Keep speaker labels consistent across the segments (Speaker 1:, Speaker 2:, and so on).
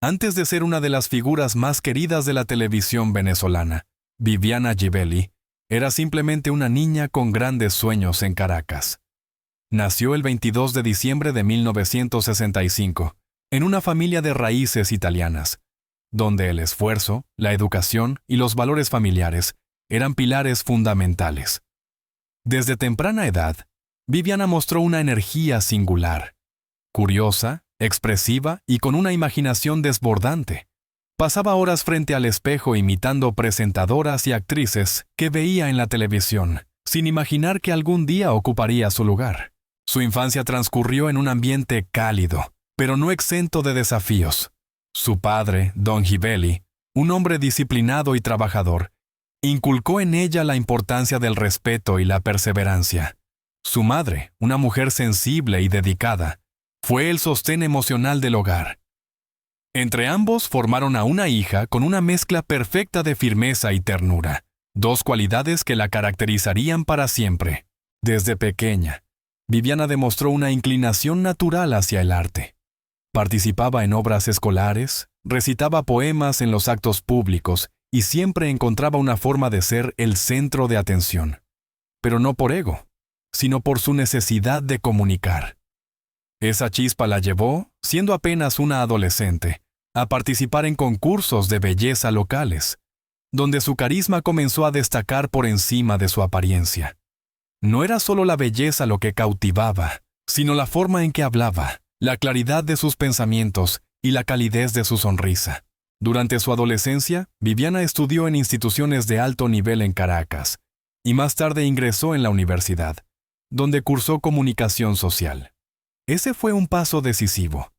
Speaker 1: Antes de ser una de las figuras más queridas de la televisión venezolana, Viviana Givelli era simplemente una niña con grandes sueños en Caracas. Nació el 22 de diciembre de 1965, en una familia de raíces italianas, donde el esfuerzo, la educación y los valores familiares eran pilares fundamentales. Desde temprana edad, Viviana mostró una energía singular, curiosa, expresiva y con una imaginación desbordante. Pasaba horas frente al espejo imitando presentadoras y actrices que veía en la televisión, sin imaginar que algún día ocuparía su lugar. Su infancia transcurrió en un ambiente cálido, pero no exento de desafíos. Su padre, Don Givelli, un hombre disciplinado y trabajador, inculcó en ella la importancia del respeto y la perseverancia. Su madre, una mujer sensible y dedicada, fue el sostén emocional del hogar. Entre ambos formaron a una hija con una mezcla perfecta de firmeza y ternura, dos cualidades que la caracterizarían para siempre. Desde pequeña, Viviana demostró una inclinación natural hacia el arte. Participaba en obras escolares, recitaba poemas en los actos públicos y siempre encontraba una forma de ser el centro de atención. Pero no por ego, sino por su necesidad de comunicar. Esa chispa la llevó, siendo apenas una adolescente, a participar en concursos de belleza locales, donde su carisma comenzó a destacar por encima de su apariencia. No era solo la belleza lo que cautivaba, sino la forma en que hablaba, la claridad de sus pensamientos y la calidez de su sonrisa. Durante su adolescencia, Viviana estudió en instituciones de alto nivel en Caracas, y más tarde ingresó en la universidad, donde cursó comunicación social. Ese fue un paso decisivo.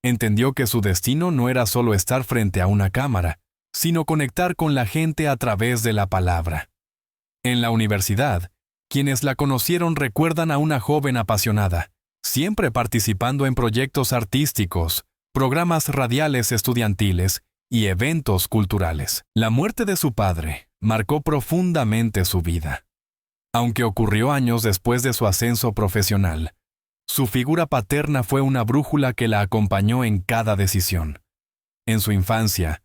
Speaker 1: Entendió que su destino no era solo estar frente a una cámara, sino conectar con la gente a través de la palabra. En la universidad, quienes la conocieron recuerdan a una joven apasionada, siempre participando en proyectos artísticos, programas radiales estudiantiles y eventos culturales. La muerte de su padre marcó profundamente su vida. Aunque ocurrió años después de su ascenso profesional, su figura paterna fue una brújula que la acompañó en cada decisión. En su infancia,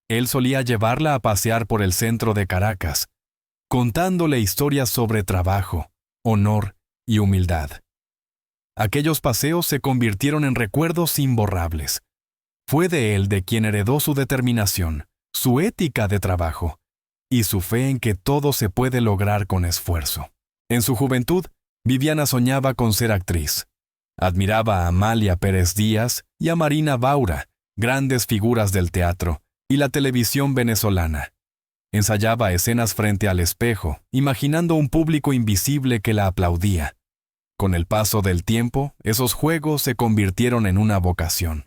Speaker 1: él solía llevarla a pasear por el centro de Caracas, contándole historias sobre trabajo, honor y humildad. Aquellos paseos se convirtieron en recuerdos imborrables. Fue de él de quien heredó su determinación, su ética de trabajo y su fe en que todo se puede lograr con esfuerzo. En su juventud, Viviana soñaba con ser actriz. Admiraba a Amalia Pérez Díaz y a Marina Baura, grandes figuras del teatro y la televisión venezolana. Ensayaba escenas frente al espejo, imaginando un público invisible que la aplaudía. Con el paso del tiempo, esos juegos se convirtieron en una vocación.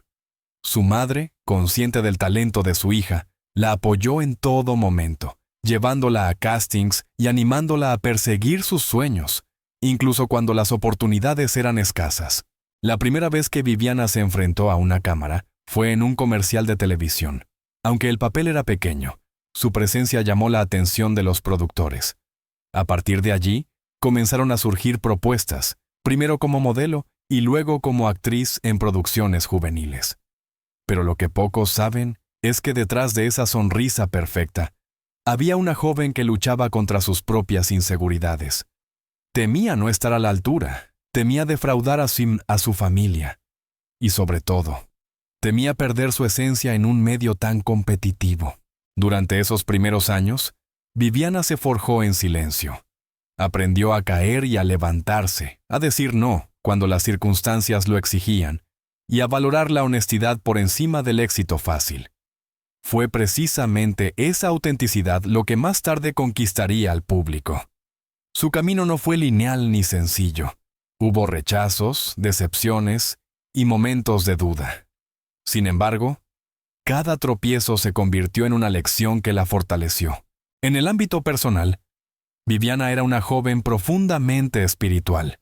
Speaker 1: Su madre, consciente del talento de su hija, la apoyó en todo momento, llevándola a castings y animándola a perseguir sus sueños, incluso cuando las oportunidades eran escasas. La primera vez que Viviana se enfrentó a una cámara fue en un comercial de televisión. Aunque el papel era pequeño, su presencia llamó la atención de los productores. A partir de allí, comenzaron a surgir propuestas, primero como modelo y luego como actriz en producciones juveniles. Pero lo que pocos saben es que detrás de esa sonrisa perfecta, había una joven que luchaba contra sus propias inseguridades. Temía no estar a la altura, temía defraudar a su familia. Y sobre todo, temía perder su esencia en un medio tan competitivo. Durante esos primeros años, Viviana se forjó en silencio. Aprendió a caer y a levantarse, a decir no cuando las circunstancias lo exigían, y a valorar la honestidad por encima del éxito fácil. Fue precisamente esa autenticidad lo que más tarde conquistaría al público. Su camino no fue lineal ni sencillo. Hubo rechazos, decepciones y momentos de duda. Sin embargo, cada tropiezo se convirtió en una lección que la fortaleció. En el ámbito personal, Viviana era una joven profundamente espiritual.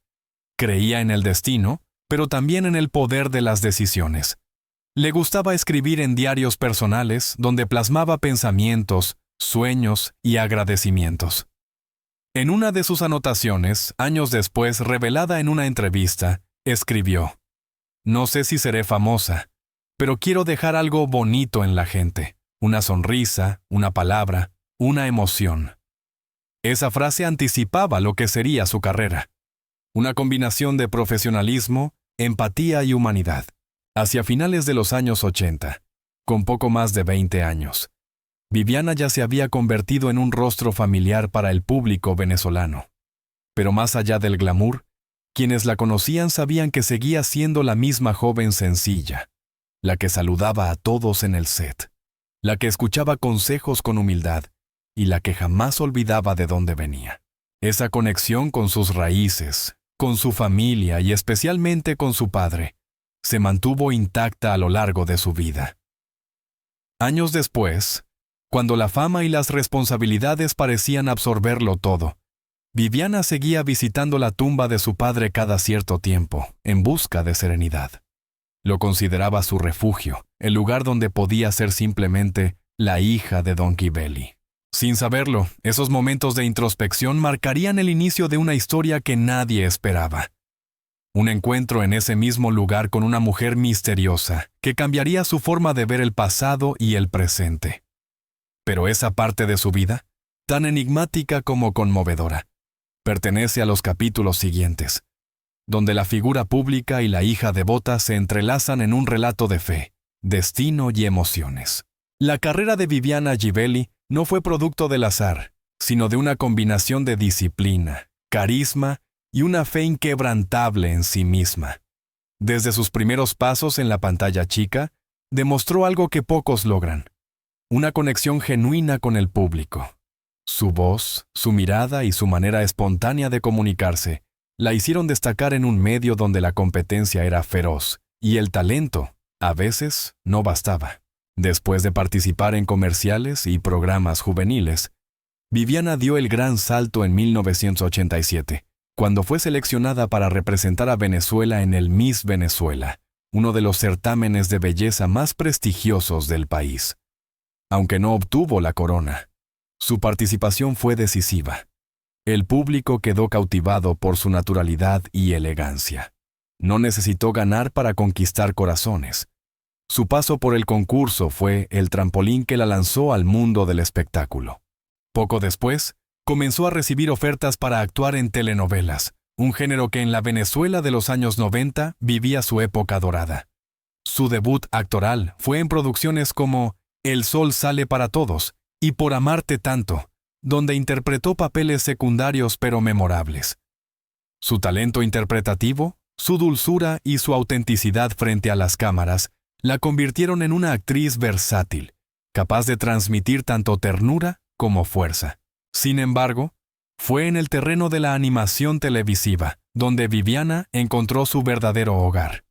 Speaker 1: Creía en el destino, pero también en el poder de las decisiones. Le gustaba escribir en diarios personales donde plasmaba pensamientos, sueños y agradecimientos. En una de sus anotaciones, años después revelada en una entrevista, escribió: «No sé si seré famosa, pero quiero dejar algo bonito en la gente, una sonrisa, una palabra, una emoción. Esa frase anticipaba lo que sería su carrera. Una combinación de profesionalismo, empatía y humanidad. Hacia finales de los años 80, con poco más de 20 años, Viviana ya se había convertido en un rostro familiar para el público venezolano. Pero más allá del glamour, quienes la conocían sabían que seguía siendo la misma joven sencilla, la que saludaba a todos en el set, la que escuchaba consejos con humildad y la que jamás olvidaba de dónde venía. Esa conexión con sus raíces, con su familia y especialmente con su padre, se mantuvo intacta a lo largo de su vida. Años después, cuando la fama y las responsabilidades parecían absorberlo todo, Viviana seguía visitando la tumba de su padre cada cierto tiempo, en busca de serenidad. Lo consideraba su refugio, el lugar donde podía ser simplemente la hija de Don Ghibelli. Sin saberlo, esos momentos de introspección marcarían el inicio de una historia que nadie esperaba. Un encuentro en ese mismo lugar con una mujer misteriosa que cambiaría su forma de ver el pasado y el presente. Pero esa parte de su vida, tan enigmática como conmovedora, pertenece a los capítulos siguientes, donde la figura pública y la hija devota se entrelazan en un relato de fe, destino y emociones. La carrera de Viviana Ghibelli no fue producto del azar, sino de una combinación de disciplina, carisma y una fe inquebrantable en sí misma. Desde sus primeros pasos en la pantalla chica, demostró algo que pocos logran: una conexión genuina con el público. Su voz, su mirada y su manera espontánea de comunicarse la hicieron destacar en un medio donde la competencia era feroz y el talento, a veces, no bastaba. Después de participar en comerciales y programas juveniles, Viviana dio el gran salto en 1987, cuando fue seleccionada para representar a Venezuela en el Miss Venezuela, uno de los certámenes de belleza más prestigiosos del país. Aunque no obtuvo la corona, su participación fue decisiva. El público quedó cautivado por su naturalidad y elegancia. No necesitó ganar para conquistar corazones. Su paso por el concurso fue el trampolín que la lanzó al mundo del espectáculo. Poco después, comenzó a recibir ofertas para actuar en telenovelas, un género que en la Venezuela de los años 90 vivía su época dorada. Su debut actoral fue en producciones como El sol sale para todos y Por amarte tanto, donde interpretó papeles secundarios pero memorables. Su talento interpretativo, su dulzura y su autenticidad frente a las cámaras la convirtieron en una actriz versátil, capaz de transmitir tanto ternura como fuerza. Sin embargo, fue en el terreno de la animación televisiva donde Viviana encontró su verdadero hogar.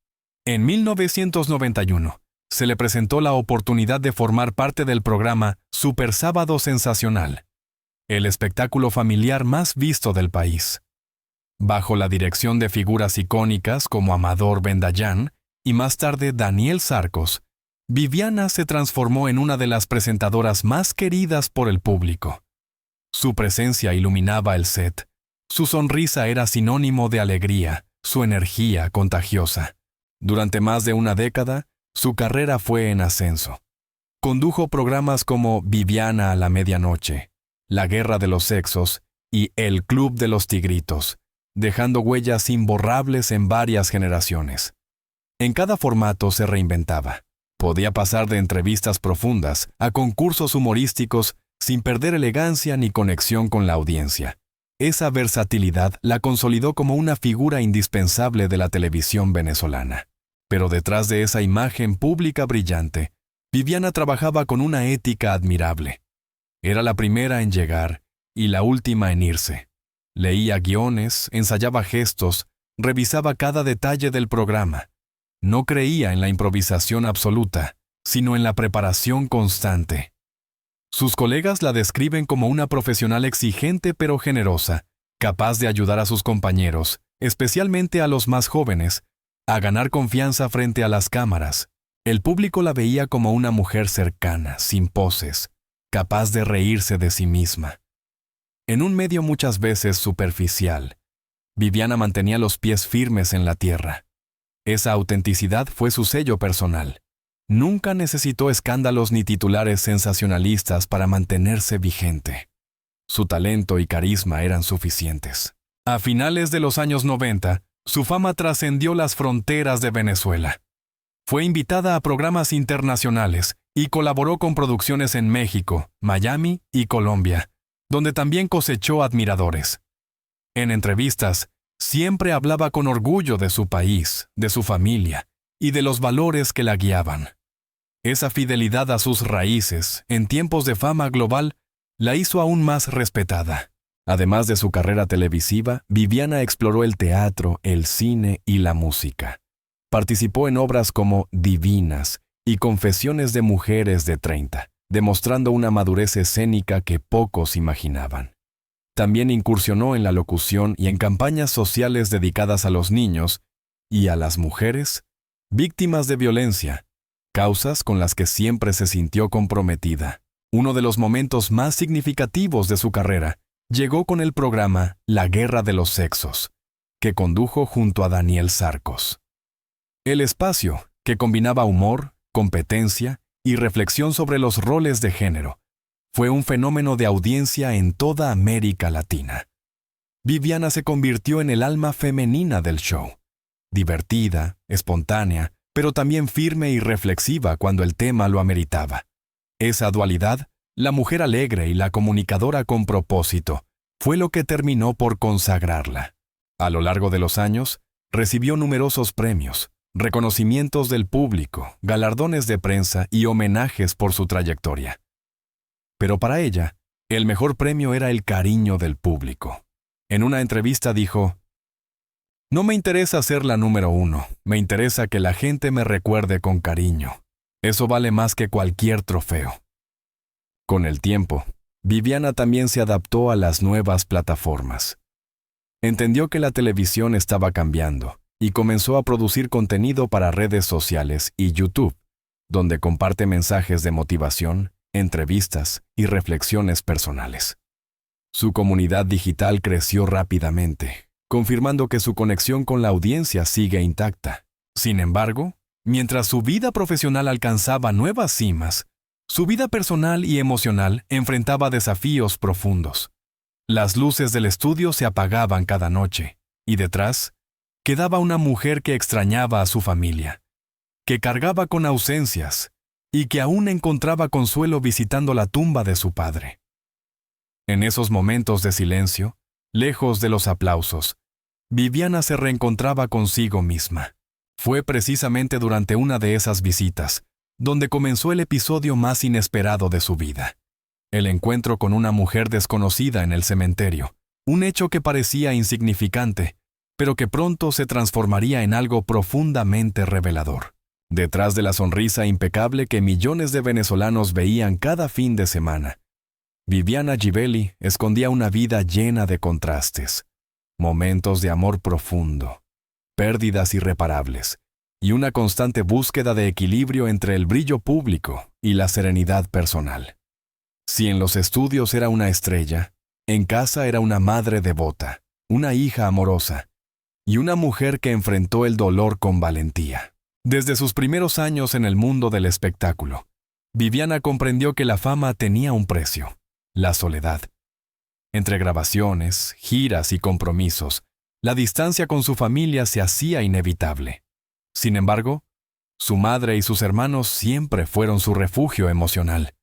Speaker 1: En 1991, se le presentó la oportunidad de formar parte del programa Super Sábado Sensacional, el espectáculo familiar más visto del país. Bajo la dirección de figuras icónicas como Amador Bendayán y más tarde Daniel Sarcos, Viviana se transformó en una de las presentadoras más queridas por el público. Su presencia iluminaba el set, su sonrisa era sinónimo de alegría, su energía contagiosa. Durante más de una década, su carrera fue en ascenso. Condujo programas como Viviana a la medianoche, La guerra de los sexos y El club de los tigritos, dejando huellas imborrables en varias generaciones. En cada formato se reinventaba. Podía pasar de entrevistas profundas a concursos humorísticos sin perder elegancia ni conexión con la audiencia. Esa versatilidad la consolidó como una figura indispensable de la televisión venezolana. Pero detrás de esa imagen pública brillante, Viviana trabajaba con una ética admirable. Era la primera en llegar y la última en irse. Leía guiones, ensayaba gestos, revisaba cada detalle del programa. No creía en la improvisación absoluta, sino en la preparación constante. Sus colegas la describen como una profesional exigente pero generosa, capaz de ayudar a sus compañeros, especialmente a los más jóvenes, a ganar confianza frente a las cámaras. El público la veía como una mujer cercana, sin poses, capaz de reírse de sí misma. En un medio muchas veces superficial, Viviana mantenía los pies firmes en la tierra. Esa autenticidad fue su sello personal. nunca necesitó escándalos ni titulares sensacionalistas para mantenerse vigente. Su talento y carisma eran suficientes. A finales de los años 90, su fama trascendió las fronteras de Venezuela. Fue invitada a programas internacionales y colaboró con producciones en México, Miami y Colombia, donde también cosechó admiradores. En entrevistas, siempre hablaba con orgullo de su país, de su familia y de los valores que la guiaban. Esa fidelidad a sus raíces, en tiempos de fama global, la hizo aún más respetada. Además de su carrera televisiva, Viviana exploró el teatro, el cine y la música. Participó en obras como Divinas y Confesiones de Mujeres de 30, demostrando una madurez escénica que pocos imaginaban. También incursionó en la locución y en campañas sociales dedicadas a los niños y a las mujeres víctimas de violencia, causas con las que siempre se sintió comprometida. Uno de los momentos más significativos de su carrera llegó con el programa La Guerra de los Sexos, que condujo junto a Daniel Sarcos. El espacio, que combinaba humor, competencia y reflexión sobre los roles de género, fue un fenómeno de audiencia en toda América Latina. Viviana se convirtió en el alma femenina del show, divertida, espontánea, pero también firme y reflexiva cuando el tema lo ameritaba. Esa dualidad, la mujer alegre y la comunicadora con propósito, fue lo que terminó por consagrarla. A lo largo de los años, recibió numerosos premios, reconocimientos del público, galardones de prensa y homenajes por su trayectoria. Pero para ella, el mejor premio era el cariño del público. En una entrevista dijo: "No me interesa ser la número 1, me interesa que la gente me recuerde con cariño. Eso vale más que cualquier trofeo". Con el tiempo, Viviana también se adaptó a las nuevas plataformas. Entendió que la televisión estaba cambiando y comenzó a producir contenido para redes sociales y YouTube, donde comparte mensajes de motivación, entrevistas y reflexiones personales. Su comunidad digital creció rápidamente, confirmando que su conexión con la audiencia sigue intacta. Sin embargo, mientras su vida profesional alcanzaba nuevas cimas, su vida personal y emocional enfrentaba desafíos profundos. Las luces del estudio se apagaban cada noche, y detrás quedaba una mujer que extrañaba a su familia, que cargaba con ausencias y que aún encontraba consuelo visitando la tumba de su padre. En esos momentos de silencio, lejos de los aplausos, Viviana se reencontraba consigo misma. Fue precisamente durante una de esas visitas donde comenzó el episodio más inesperado de su vida. El encuentro con una mujer desconocida en el cementerio, un hecho que parecía insignificante, pero que pronto se transformaría en algo profundamente revelador. Detrás de la sonrisa impecable que millones de venezolanos veían cada fin de semana, Viviana Givelli escondía una vida llena de contrastes, momentos de amor profundo, pérdidas irreparables, y una constante búsqueda de equilibrio entre el brillo público y la serenidad personal. Si en los estudios era una estrella, en casa era una madre devota, una hija amorosa, y una mujer que enfrentó el dolor con valentía. Desde sus primeros años en el mundo del espectáculo, Viviana comprendió que la fama tenía un precio: la soledad. Entre grabaciones, giras y compromisos, la distancia con su familia se hacía inevitable. Sin embargo, su madre y sus hermanos siempre fueron su refugio emocional.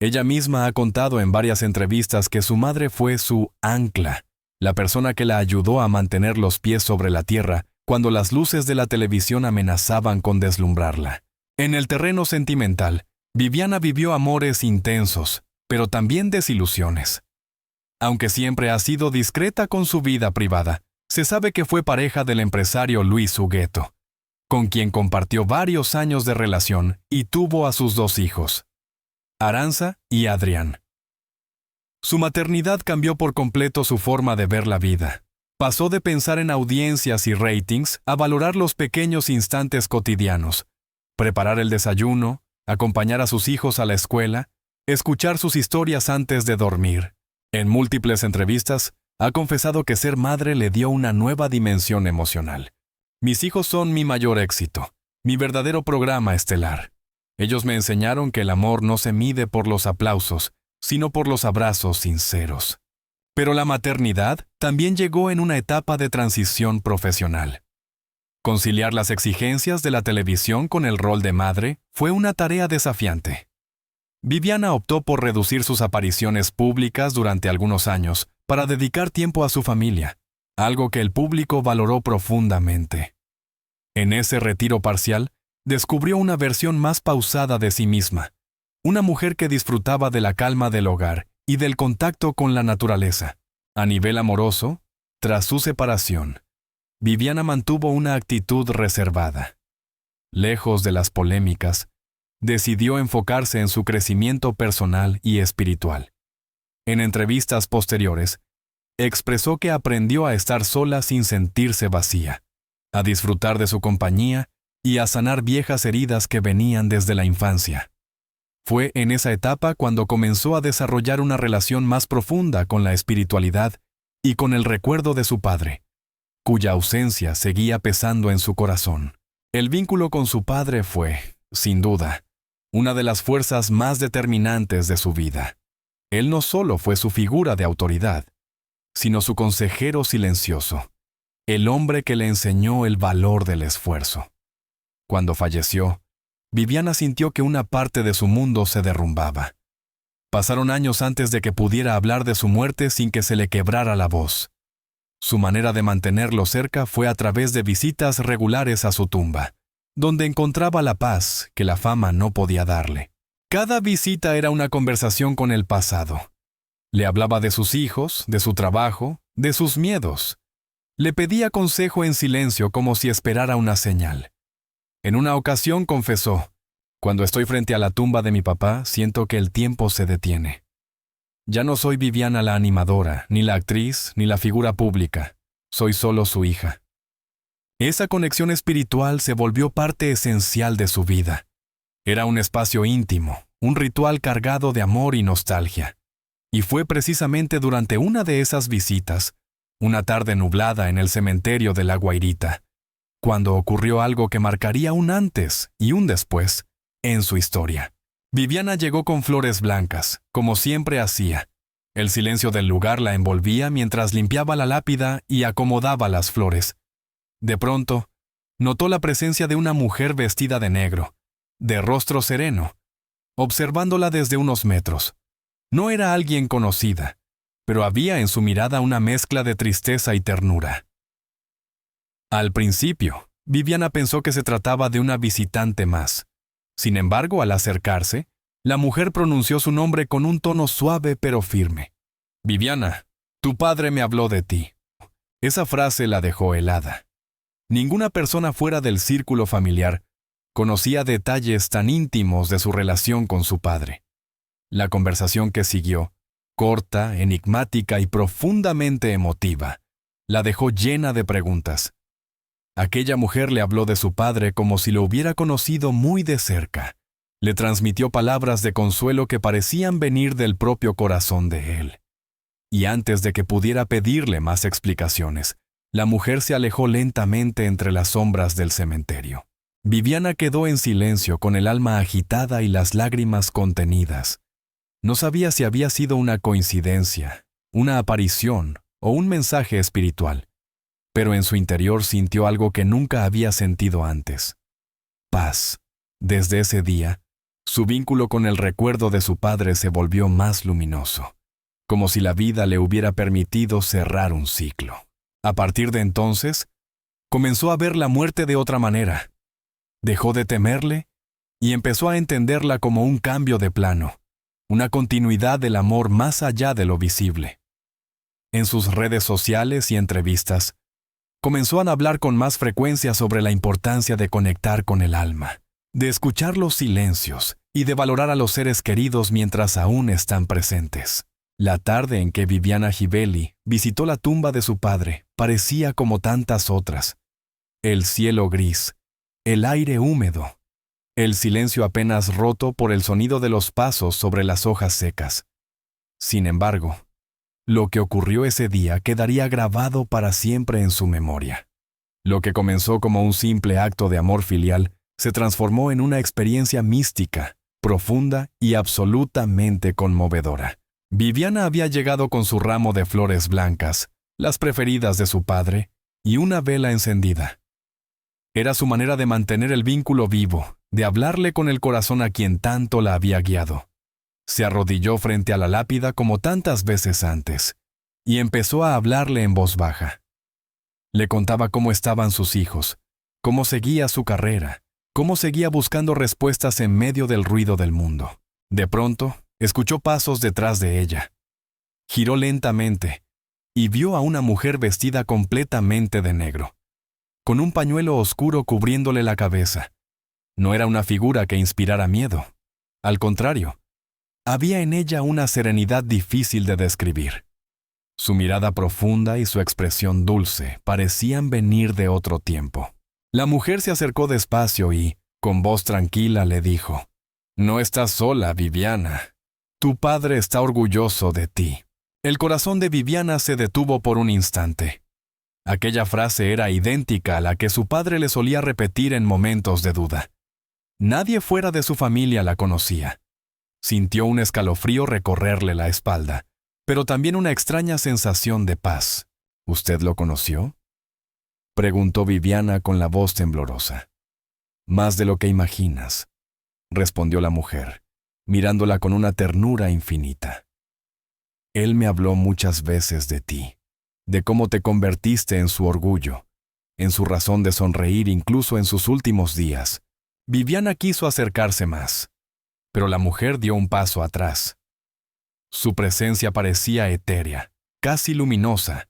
Speaker 1: Ella misma ha contado en varias entrevistas que su madre fue su ancla, la persona que la ayudó a mantener los pies sobre la tierra cuando las luces de la televisión amenazaban con deslumbrarla. En el terreno sentimental, Viviana vivió amores intensos, pero también desilusiones. Aunque siempre ha sido discreta con su vida privada, se sabe que fue pareja del empresario Luis Hugueto, con quien compartió varios años de relación y tuvo a sus 2 hijos, Aranza y Adrián. Su maternidad cambió por completo su forma de ver la vida. Pasó de pensar en audiencias y ratings a valorar los pequeños instantes cotidianos, preparar el desayuno, acompañar a sus hijos a la escuela, escuchar sus historias antes de dormir. En múltiples entrevistas, ha confesado que ser madre le dio una nueva dimensión emocional. "Mis hijos son mi mayor éxito, mi verdadero programa estelar. Ellos me enseñaron que el amor no se mide por los aplausos, sino por los abrazos sinceros. Pero la maternidad también llegó en una etapa de transición profesional. Conciliar las exigencias de la televisión con el rol de madre fue una tarea desafiante. Viviana optó por reducir sus apariciones públicas durante algunos años para dedicar tiempo a su familia, algo que el público valoró profundamente. En ese retiro parcial, descubrió una versión más pausada de sí misma, una mujer que disfrutaba de la calma del hogar y del contacto con la naturaleza. A nivel amoroso, tras su separación, Viviana mantuvo una actitud reservada. Lejos de las polémicas, decidió enfocarse en su crecimiento personal y espiritual. En entrevistas posteriores, expresó que aprendió a estar sola sin sentirse vacía, a disfrutar de su compañía y a sanar viejas heridas que venían desde la infancia. Fue en esa etapa cuando comenzó a desarrollar una relación más profunda con la espiritualidad y con el recuerdo de su padre, cuya ausencia seguía pesando en su corazón. El vínculo con su padre fue, sin duda, una de las fuerzas más determinantes de su vida. Él no solo fue su figura de autoridad, sino su consejero silencioso, el hombre que le enseñó el valor del esfuerzo. Cuando falleció, Viviana sintió que una parte de su mundo se derrumbaba. Pasaron años antes de que pudiera hablar de su muerte sin que se le quebrara la voz. Su manera de mantenerlo cerca fue a través de visitas regulares a su tumba, donde encontraba la paz que la fama no podía darle. Cada visita era una conversación con el pasado. Le hablaba de sus hijos, de su trabajo, de sus miedos. Le pedía consejo en silencio como si esperara una señal. En una ocasión confesó: «Cuando estoy frente a la tumba de mi papá, siento que el tiempo se detiene. Ya no soy Viviana la animadora, ni la actriz, ni la figura pública. Soy solo su hija». Esa conexión espiritual se volvió parte esencial de su vida. Era un espacio íntimo, un ritual cargado de amor y nostalgia. Y fue precisamente durante una de esas visitas, una tarde nublada en el cementerio de La Guairita, cuando ocurrió algo que marcaría un antes y un después en su historia. Viviana llegó con flores blancas, como siempre hacía. El silencio del lugar la envolvía mientras limpiaba la lápida y acomodaba las flores. De pronto, notó la presencia de una mujer vestida de negro, de rostro sereno, observándola desde unos metros. No era alguien conocida, pero había en su mirada una mezcla de tristeza y ternura. Al principio, Viviana pensó que se trataba de una visitante más. Sin embargo, al acercarse, la mujer pronunció su nombre con un tono suave pero firme. «Viviana, tu padre me habló de ti». Esa frase la dejó helada. Ninguna persona fuera del círculo familiar conocía detalles tan íntimos de su relación con su padre. La conversación que siguió, corta, enigmática y profundamente emotiva, la dejó llena de preguntas. Aquella mujer le habló de su padre como si lo hubiera conocido muy de cerca. Le transmitió palabras de consuelo que parecían venir del propio corazón de él. Y antes de que pudiera pedirle más explicaciones, la mujer se alejó lentamente entre las sombras del cementerio. Viviana quedó en silencio con el alma agitada y las lágrimas contenidas. No sabía si había sido una coincidencia, una aparición o un mensaje espiritual, pero en su interior sintió algo que nunca había sentido antes: paz. Desde ese día, su vínculo con el recuerdo de su padre se volvió más luminoso, como si la vida le hubiera permitido cerrar un ciclo. A partir de entonces, comenzó a ver la muerte de otra manera. Dejó de temerle y empezó a entenderla como un cambio de plano, una continuidad del amor más allá de lo visible. En sus redes sociales y entrevistas, comenzó a hablar con más frecuencia sobre la importancia de conectar con el alma, de escuchar los silencios y de valorar a los seres queridos mientras aún están presentes. La tarde en que Viviana Givelli visitó la tumba de su padre parecía como tantas otras. El cielo gris, el aire húmedo, el silencio apenas roto por el sonido de los pasos sobre las hojas secas. Sin embargo, lo que ocurrió ese día quedaría grabado para siempre en su memoria. Lo que comenzó como un simple acto de amor filial se transformó en una experiencia mística, profunda y absolutamente conmovedora. Viviana había llegado con su ramo de flores blancas, las preferidas de su padre, y una vela encendida. Era su manera de mantener el vínculo vivo, de hablarle con el corazón a quien tanto la había guiado. Se arrodilló frente a la lápida como tantas veces antes, y empezó a hablarle en voz baja. Le contaba cómo estaban sus hijos, cómo seguía su carrera, cómo seguía buscando respuestas en medio del ruido del mundo. De pronto, escuchó pasos detrás de ella. Giró lentamente y vio a una mujer vestida completamente de negro, con un pañuelo oscuro cubriéndole la cabeza. No era una figura que inspirara miedo. Al contrario, había en ella una serenidad difícil de describir. Su mirada profunda y su expresión dulce parecían venir de otro tiempo. La mujer se acercó despacio y, con voz tranquila, le dijo: «No estás sola, Viviana. Tu padre está orgulloso de ti». El corazón de Viviana se detuvo por un instante. Aquella frase era idéntica a la que su padre le solía repetir en momentos de duda. Nadie fuera de su familia la conocía. Sintió un escalofrío recorrerle la espalda, pero también una extraña sensación de paz. «¿Usted lo conoció?», preguntó Viviana con la voz temblorosa. «Más de lo que imaginas», respondió la mujer, mirándola con una ternura infinita. «Él me habló muchas veces de ti, de cómo te convertiste en su orgullo, en su razón de sonreír incluso en sus últimos días». Viviana quiso acercarse más, pero la mujer dio un paso atrás. Su presencia parecía etérea, casi luminosa.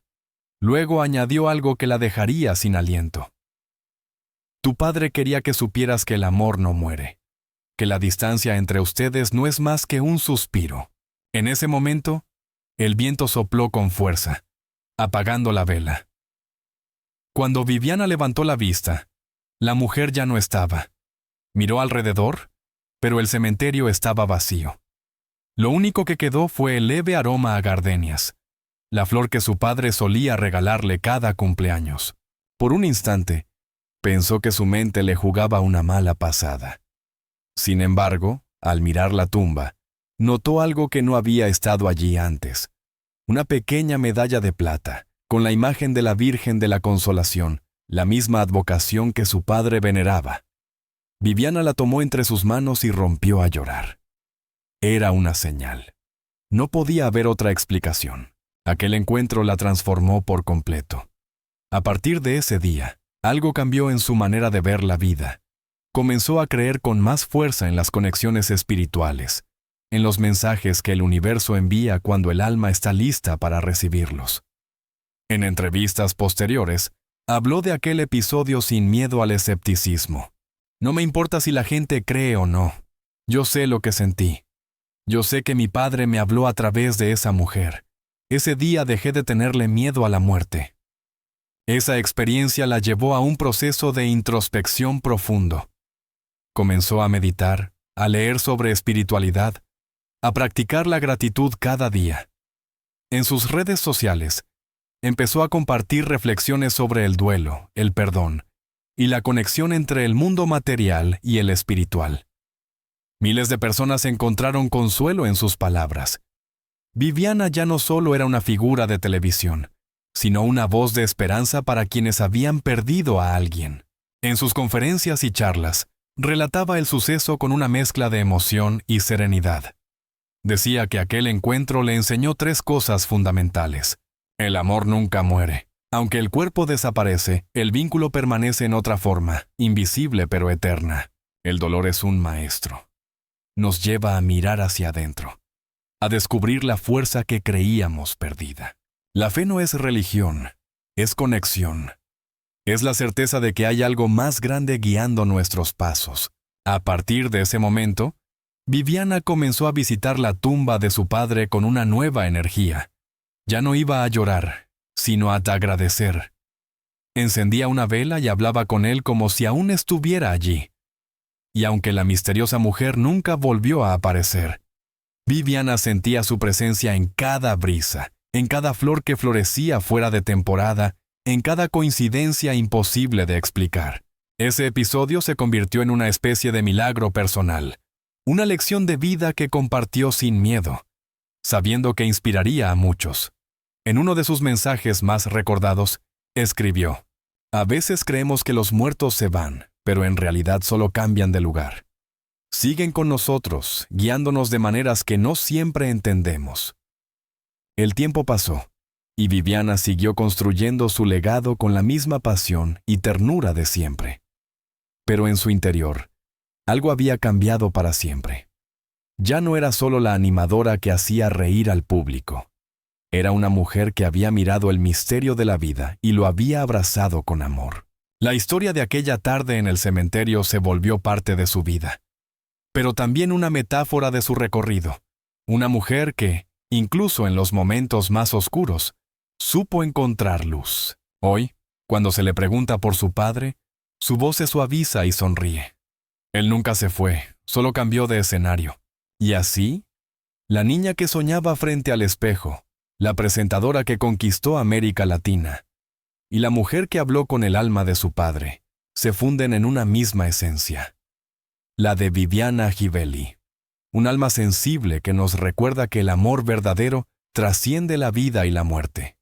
Speaker 1: Luego añadió algo que la dejaría sin aliento. «Tu padre quería que supieras que el amor no muere, que la distancia entre ustedes no es más que un suspiro». En ese momento, el viento sopló con fuerza, apagando la vela. Cuando Viviana levantó la vista, la mujer ya no estaba. Miró alrededor, pero el cementerio estaba vacío. Lo único que quedó fue el leve aroma a gardenias, la flor que su padre solía regalarle cada cumpleaños. Por un instante, pensó que su mente le jugaba una mala pasada. Sin embargo, al mirar la tumba, notó algo que no había estado allí antes: una pequeña medalla de plata, con la imagen de la Virgen de la Consolación, la misma advocación que su padre veneraba. Viviana la tomó entre sus manos y rompió a llorar. Era una señal. No podía haber otra explicación. Aquel encuentro la transformó por completo. A partir de ese día, algo cambió en su manera de ver la vida. Comenzó a creer con más fuerza en las conexiones espirituales, en los mensajes que el universo envía cuando el alma está lista para recibirlos. En entrevistas posteriores, habló de aquel episodio sin miedo al escepticismo. «No me importa si la gente cree o no. Yo sé lo que sentí. Yo sé que mi padre me habló a través de esa mujer. Ese día dejé de tenerle miedo a la muerte». Esa experiencia la llevó a un proceso de introspección profundo. Comenzó a meditar, a leer sobre espiritualidad, a practicar la gratitud cada día. En sus redes sociales, empezó a compartir reflexiones sobre el duelo, el perdón y la conexión entre el mundo material y el espiritual. Miles de personas encontraron consuelo en sus palabras. Viviana ya no solo era una figura de televisión, sino una voz de esperanza para quienes habían perdido a alguien. En sus conferencias y charlas, relataba el suceso con una mezcla de emoción y serenidad. Decía que aquel encuentro le enseñó 3 cosas fundamentales. El amor nunca muere. Aunque el cuerpo desaparece, el vínculo permanece en otra forma, invisible pero eterna. El dolor es un maestro. Nos lleva a mirar hacia adentro, a descubrir la fuerza que creíamos perdida. La fe no es religión, es conexión. Es la certeza de que hay algo más grande guiando nuestros pasos. A partir de ese momento, Viviana comenzó a visitar la tumba de su padre con una nueva energía. Ya no iba a llorar, sino a agradecer. Encendía una vela y hablaba con él como si aún estuviera allí. Y aunque la misteriosa mujer nunca volvió a aparecer, Viviana sentía su presencia en cada brisa, en cada flor que florecía fuera de temporada, en cada coincidencia imposible de explicar. Ese episodio se convirtió en una especie de milagro personal, una lección de vida que compartió sin miedo, sabiendo que inspiraría a muchos. En uno de sus mensajes más recordados, escribió: "A veces creemos que los muertos se van, pero en realidad solo cambian de lugar. Siguen con nosotros, guiándonos de maneras que no siempre entendemos". El tiempo pasó, y Viviana siguió construyendo su legado con la misma pasión y ternura de siempre. Pero en su interior, algo había cambiado para siempre. Ya no era solo la animadora que hacía reír al público. Era una mujer que había mirado el misterio de la vida y lo había abrazado con amor. La historia de aquella tarde en el cementerio se volvió parte de su vida, pero también una metáfora de su recorrido. Una mujer que, incluso en los momentos más oscuros, supo encontrar luz. Hoy, cuando se le pregunta por su padre, su voz se suaviza y sonríe. Él nunca se fue, solo cambió de escenario. Y así, la niña que soñaba frente al espejo, la presentadora que conquistó América Latina, y la mujer que habló con el alma de su padre, se funden en una misma esencia. La de Viviana Givelli, un alma sensible que nos recuerda que el amor verdadero trasciende la vida y la muerte.